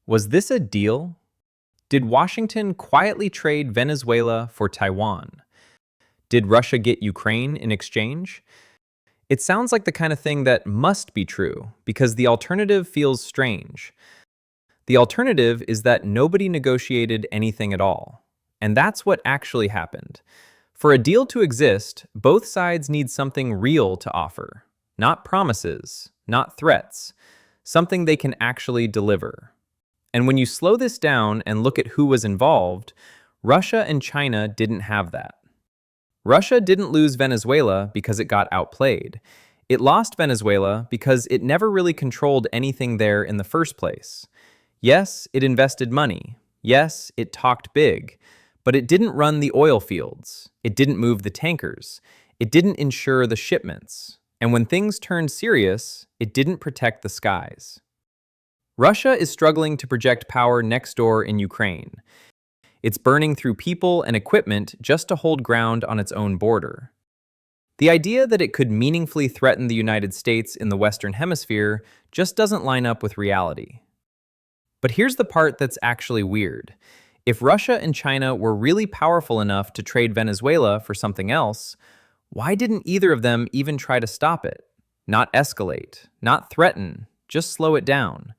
Was this a deal? Did Washington quietly trade Venezuela for Taiwan? Did Russia get Ukraine in exchange? It sounds like the kind of thing that must be true, because the alternative feels strange. The alternative is that nobody negotiated anything at all. And that's what actually happened. For a deal to exist, both sides need something real to offer. Not promises, not threats. Something they can actually deliver. And when you slow this down and look at who was involved, Russia and China didn't have that. Russia didn't lose Venezuela because it got outplayed. It lost Venezuela because it never really controlled anything there in the first place. Yes, it invested money. Yes, it talked big. But it didn't run the oil fields. It didn't move the tankers. It didn't ensure the shipments. And when things turned serious, it didn't protect the skies. Russia is struggling to project power next door in Ukraine. It's burning through people and equipment just to hold ground on its own border. The idea that it could meaningfully threaten the United States in the Western Hemisphere just doesn't line up with reality. But here's the part that's actually weird. If Russia and China were really powerful enough to trade Venezuela for something else, why didn't either of them even try to stop it? Not escalate, not threaten, just slow it down.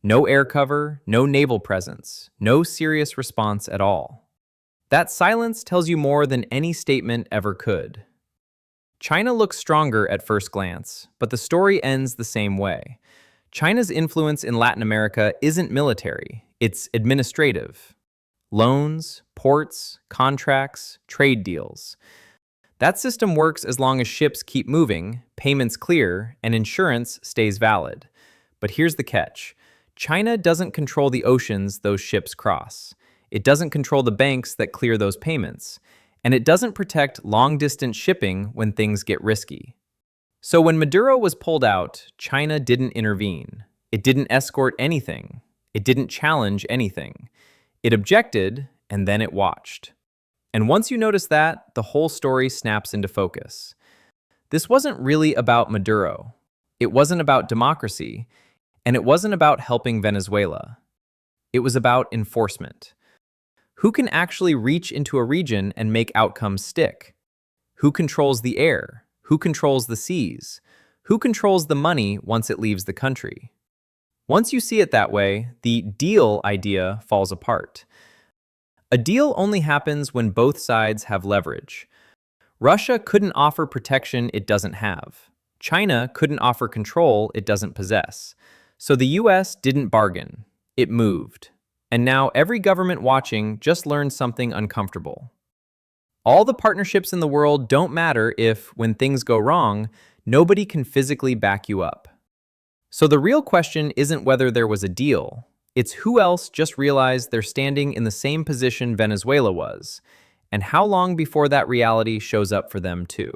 No air cover, no naval presence, no serious response at all. That silence tells you more than any statement ever could. China looks stronger at first glance, but the story ends the same way. China's influence in Latin America isn't military, it's administrative. Loans, ports, contracts, trade deals. That system works as long as ships keep moving, payments clear, and insurance stays valid. But here's the catch. China doesn't control the oceans those ships cross. It doesn't control the banks that clear those payments. And it doesn't protect long-distance shipping when things get risky. So when Maduro was pulled out, China didn't intervene. It didn't escort anything. It didn't challenge anything. It objected, and then it watched. And once you notice that, the whole story snaps into focus. This wasn't really about Maduro. It wasn't about democracy. And it wasn't about helping Venezuela. It was about enforcement. Who can actually reach into a region and make outcomes stick? Who controls the air? Who controls the seas? Who controls the money once it leaves the country? Once you see it that way, the deal idea falls apart. A deal only happens when both sides have leverage. Russia couldn't offer protection it doesn't have. China couldn't offer control it doesn't possess. So the US didn't bargain. It moved. And now every government watching just learned something uncomfortable. All the partnerships in the world don't matter if, when things go wrong, nobody can physically back you up. So the real question isn't whether there was a deal. It's who else just realized they're standing in the same position Venezuela was, and how long before that reality shows up for them too.